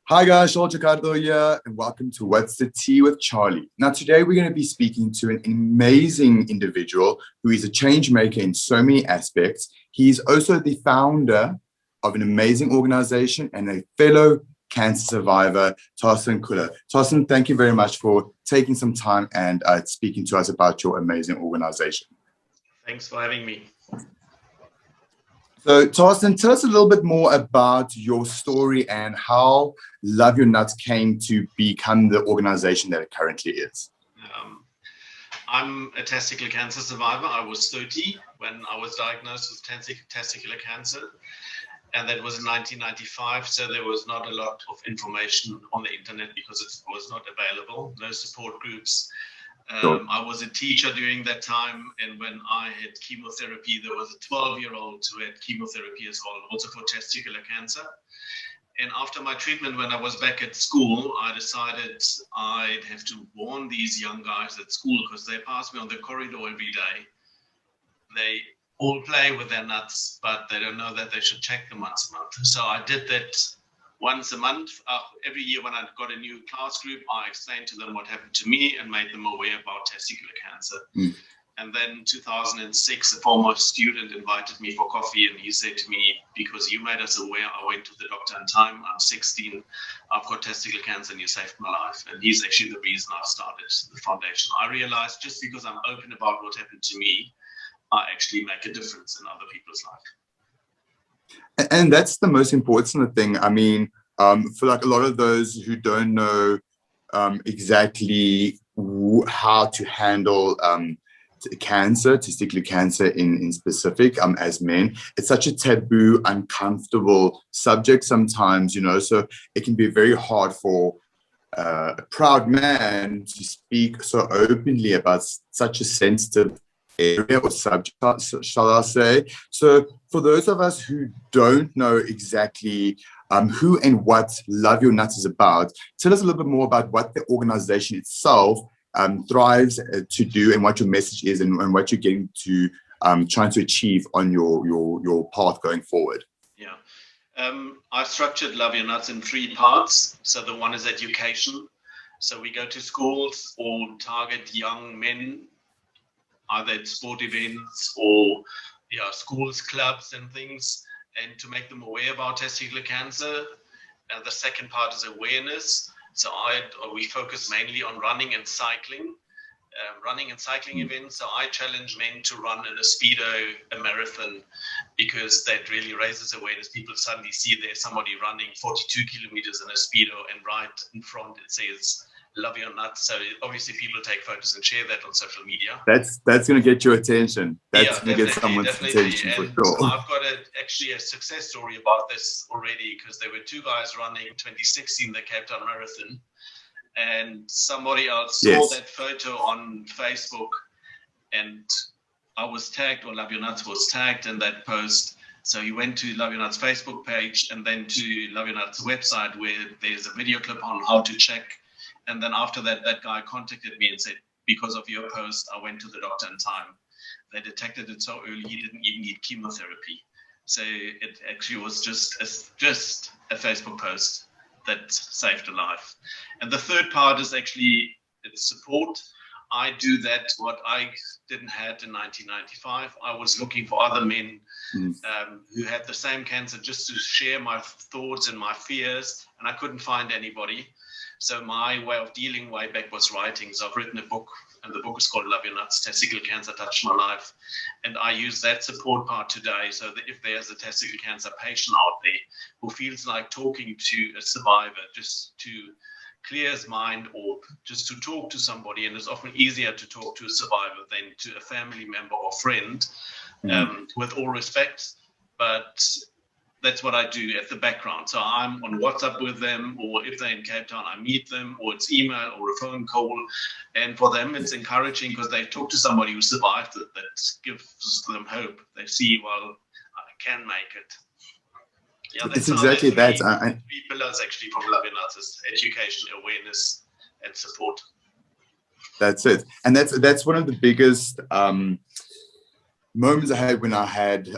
Hi guys, Charl-jaquairdo here, and welcome to What's the Tea with Charlie. Now today we're going to be speaking to an amazing individual who is a change maker in so many aspects. He's also the founder of an amazing organization and a fellow cancer survivor, Torsten Koehler. Torsten, thank you very much for taking some time and speaking to us about your amazing organization. Thanks for having me. So, Torsten, tell us a little bit more about your story and how Love Your Nuts came to become the organization that it currently is. I'm a testicular cancer survivor. I was 30 when I was diagnosed with testicular cancer, and that was in 1995. So there was not a lot of information on the internet because it was not available, no support groups. I was a teacher during that time, and when I had chemotherapy, there was a 12-year-old who had chemotherapy as well, also for testicular cancer. And after my treatment, when I was back at school, I decided I'd have to warn these young guys at school because they pass me on the corridor every day. They all play with their nuts, but they don't know that they should check them once a month. So I did that once a month. Every year when I got a new class group, I explained to them what happened to me and made them aware about testicular cancer. And then in 2006, a former student invited me for coffee, and he said to me, because you made us aware, I went to the doctor in time. I'm 16, I've got testicular cancer, and you saved my life. And he's actually the reason I started the foundation. I realized just because I'm open about what happened to me, I actually make a difference in other people's life. And that's the most important thing. I mean, for like a lot of those who don't know exactly how to handle cancer, testicular cancer in specific, as men, it's such a taboo, uncomfortable subject sometimes, you know, so it can be very hard for a proud man to speak so openly about such a sensitive area or subject, shall I say. So for those of us who don't know exactly who and what Love Your Nuts is about, tell us a little bit more about what the organization itself thrives to do and what your message is and what you're getting to trying to achieve on your path going forward. Yeah, I structured Love Your Nuts in 3 parts. So the one is education. So we go to schools or target young men, either at sport events or schools, clubs and things, and to make them aware about testicular cancer. And the second part is awareness. So we focus mainly on running and cycling events. So I challenge men to run in a speedo, a marathon, because that really raises awareness. People suddenly see there's somebody running 42 kilometers in a speedo, and right in front it says Love Your Nuts. So obviously people take photos and share that on social media. That's going to get your attention. That's going to get someone's attention for sure. I've got actually a success story about this already, because there were 2 guys running 2016 the Cape Town Marathon, and somebody else saw that photo on Facebook, and I was tagged, or Love Your Nuts was tagged in that post. So he went to Love Your Nuts Facebook page and then to Love Your Nuts website, where there's a video clip on how to check. And then after that, that guy contacted me and said, because of your post, I went to the doctor in time. They detected it so early, he didn't even need chemotherapy. So it actually was just a Facebook post that saved a life. And the third part is actually support. I do that, what I didn't have in 1995. I was looking for other men who had the same cancer, just to share my thoughts and my fears, and I couldn't find anybody. So my way of dealing way back was writing. So I've written a book, and the book is called Love Your Nuts, Testicular Cancer Touched My Life. And I use that support part today, so that if there's a testicular cancer patient out there who feels like talking to a survivor, just to clear his mind, or just to talk to somebody, and it's often easier to talk to a survivor than to a family member or friend, with all respect. But that's what I do at the background. So I'm on WhatsApp with them, or if they're in Cape Town, I meet them, or it's email or a phone call. And for them, it's encouraging because they talk to somebody who survived it. That gives them hope. They see, well, I can make it. Yeah, it's exactly that. 3 pillars actually from Love Your Nuts is education, awareness, and support. That's it. And that's one of the biggest moments I had when I had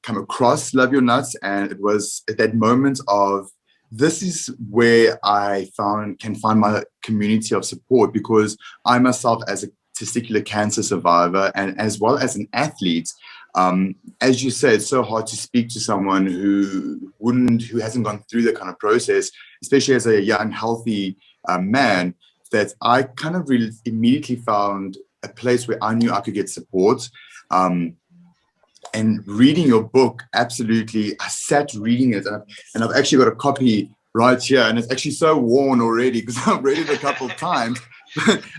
come across Love Your Nuts, and it was at that moment of this is where I can find my community of support, because I myself, as a testicular cancer survivor and as well as an athlete, as you say, it's so hard to speak to someone who hasn't gone through the kind of process, especially as a young, healthy man, that I kind of really immediately found a place where I knew I could get support. And reading your book, absolutely, I sat reading it, and I've actually got a copy right here, and it's actually so worn already because I've read it a couple of times.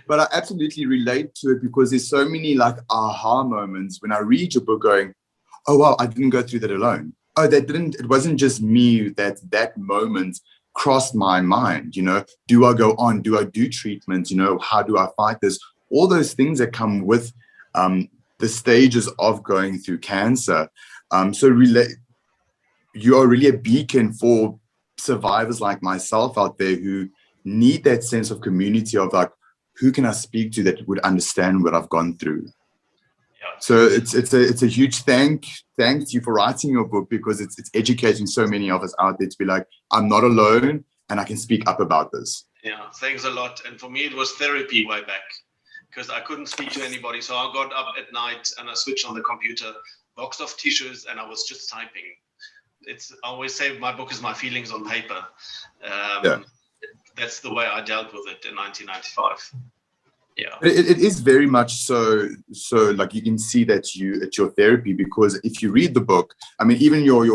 But I absolutely relate to it, because there's so many like aha moments when I read your book, going, oh wow, I didn't go through that alone. Oh, it wasn't just me that moment crossed my mind. Do I go on? Do I do treatment? How do I fight this? All those things that come with the stages of going through cancer. You are really a beacon for survivors like myself out there who need that sense of community of like, who can I speak to that would understand what I've gone through? Yeah. So it's a huge thanks to you for writing your book, because it's educating so many of us out there to be like, I'm not alone and I can speak up about this. Yeah, thanks a lot. And for me, it was therapy way back, because I couldn't speak to anybody. So I got up at night and I switched on the computer, boxed off tissues, and I was just typing. I always say my book is my feelings on paper. That's the way I dealt with it in 1995. Yeah, it is very much so like you can see that it's your therapy, because if you read the book, I mean, even your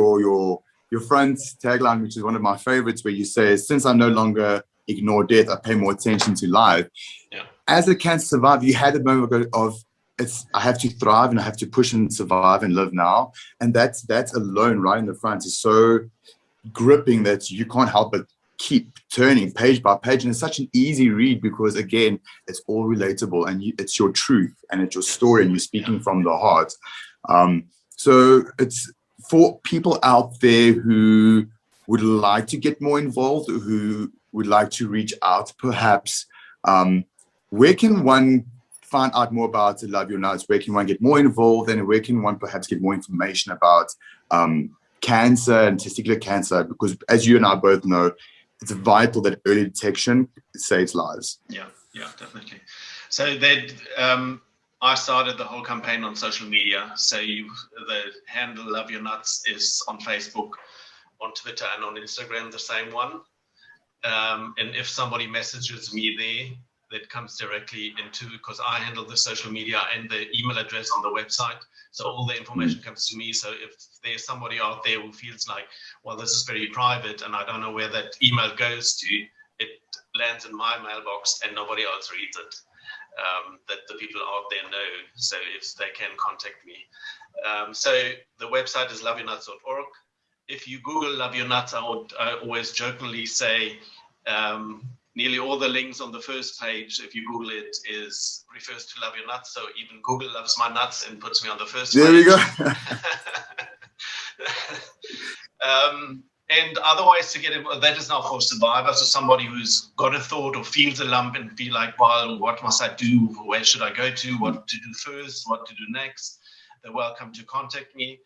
front tagline, which is one of my favorites, where you say, since I no longer ignore death, I pay more attention to life. Yeah. As a cancer survivor, you had a moment of I have to thrive and I have to push and survive and live now. And that's alone right in the front is so gripping that you can't help but keep turning page by page. And it's such an easy read, because again, it's all relatable, and it's your truth and it's your story, and you're speaking from the heart. So it's for people out there who would like to get more involved, who would like to reach out, perhaps, where can one find out more about Love Your Nuts? Where can one get more involved, and where can one perhaps get more information about cancer and testicular cancer? Because as you and I both know, it's vital that early detection saves lives. Yeah, definitely. So I started the whole campaign on social media. So the handle Love Your Nuts is on Facebook, on Twitter, and on Instagram, the same one. And if somebody messages me there, that comes directly into, because I handle the social media and the email address on the website. So all the information comes to me. So if there's somebody out there who feels like, well, this is very private and I don't know where that email goes to, it lands in my mailbox and nobody else reads it. That the people out there know, so if they can contact me. So the website is loveyournuts.org. If you Google Love Your Nuts, I always jokingly say, nearly all the links on the first page, if you Google it, refers to Love Your Nuts. So even Google loves my nuts and puts me on the first page. There we go. And otherwise, to get it, that is now for survivors, or somebody who's got a thought or feels a lump and feel like, well, what must I do? Where should I go to? What to do first? What to do next? They're welcome to contact me.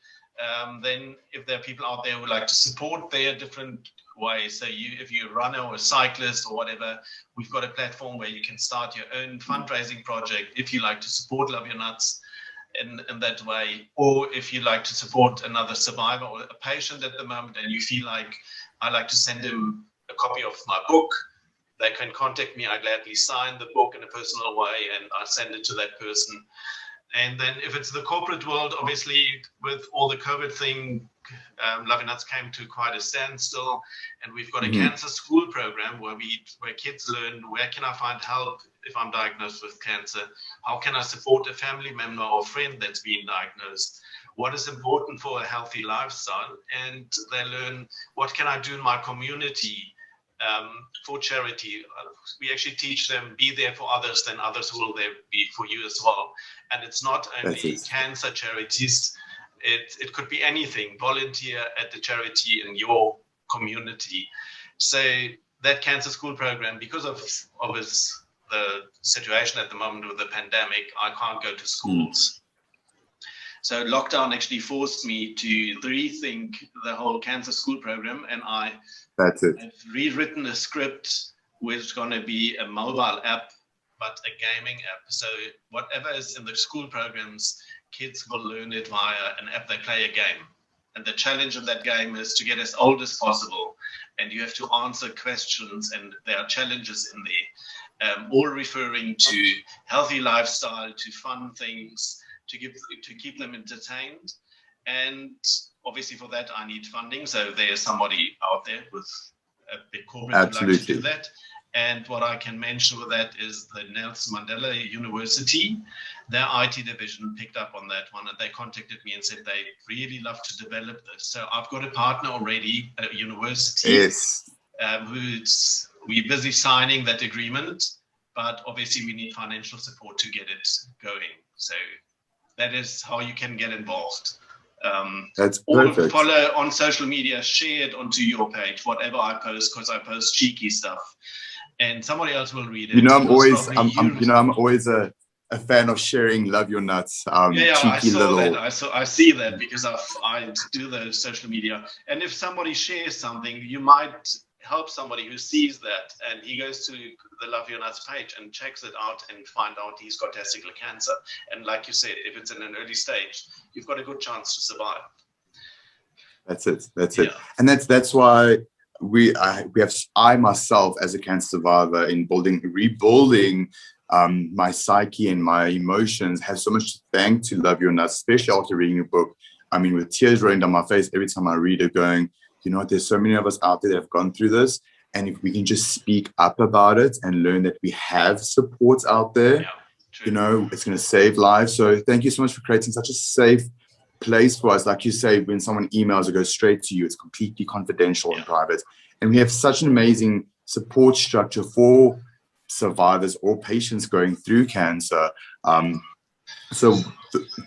Then if there are people out there who like to support their different ways, so if you're a runner or a cyclist or whatever, we've got a platform where you can start your own fundraising project if you like to support Love Your Nuts in that way, or if you like to support another survivor or a patient at the moment and you feel like I like to send him a copy of my book, they can contact me. I gladly sign the book in a personal way and I send it to that person. And then if it's the corporate world, obviously with all the COVID thing, Love Your Nuts came to quite a standstill, and we've got a cancer school program where kids learn, where can I find help if I'm diagnosed with cancer? How can I support a family member or friend that's been diagnosed? What is important for a healthy lifestyle? And they learn, what can I do in my community for charity? We actually teach them, be there for others, then others will there be for you as well. And it's not only cancer charities, it could be anything. Volunteer at the charity in your community. So that cancer school program, because of the situation at the moment with the pandemic, I can't go to schools. So lockdown actually forced me to rethink the whole cancer school program, and That's it. I've rewritten a script which is going to be a mobile app, but a gaming app. So whatever is in the school programs, kids will learn it via an app. They play a game. And the challenge of that game is to get as old as possible. And you have to answer questions, and there are challenges in there, all referring to healthy lifestyle, to fun things, to keep them entertained. And obviously for that, I need funding. So there's somebody out there with a big corporate who'd like to do that. And what I can mention with that is the Nelson Mandela University, their IT division picked up on that one, and they contacted me and said they'd really love to develop this. So I've got a partner already at a university. Yes. We're busy signing that agreement, but obviously we need financial support to get it going. So that is how you can get involved. That's perfect. Or follow on social media, share it onto your page, whatever I post, because I post cheeky stuff, and somebody else will read it. I'm always a fan of sharing Love Your Nuts. Cheeky I see that because I do the social media, and if somebody shares something, you might help somebody who sees that, and he goes to the Love Your Nuts page and checks it out and find out he's got testicular cancer. And like you said, if it's in an early stage, you've got a good chance to survive. That's it. And that's why I myself, as a cancer survivor, in rebuilding my psyche and my emotions, have so much to thank to Love Your Nuts, especially after reading your book. I mean, with tears rolling down my face every time I read it, going, you know what, there's so many of us out there that have gone through this. And if we can just speak up about it and learn that we have supports out there, it's going to save lives. So thank you so much for creating such a safe place for us. Like you say, when someone emails, it goes straight to you. It's completely confidential and private. And we have such an amazing support structure for survivors or patients going through cancer. So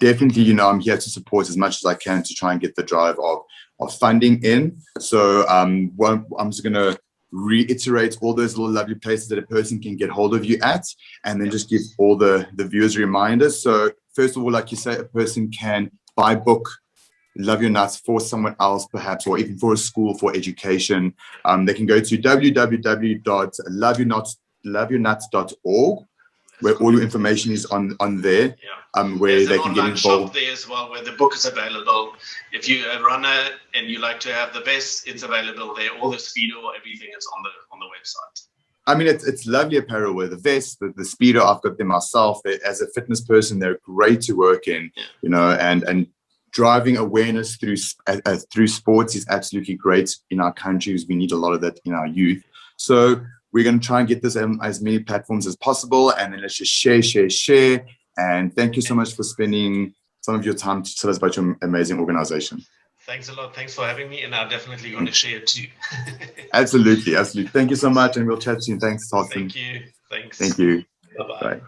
definitely, I'm here to support as much as I can to try and get the drive of funding in. So I'm just going to reiterate all those little lovely places that a person can get hold of you at, and then just give all the viewers reminders. So first of all, like you say, a person can buy book Love Your Nuts for someone else, perhaps, or even for a school, for education. They can go to www.loveyournuts.org, where all your information is on there, where they can get involved. Shop there as well, where the book is available. If you're a runner and you like to have the best, it's available there. All the Speedo, everything is on the website. I mean, it's lovely apparel with the vest, the Speedo. I've got them myself. As a fitness person, they're great to work in, and driving awareness through sports is absolutely great in our countries. We need a lot of that in our youth. So we're going to try and get this on as many platforms as possible, and then let's just share. And thank you so much for spending some of your time to tell us about your amazing organization. Thanks a lot. Thanks for having me, and I'm definitely going to share it too. Absolutely. Thank you so much, and we'll chat soon. Thanks, Torsten. Thank you. Thanks. Thank you. Bye-bye. Bye.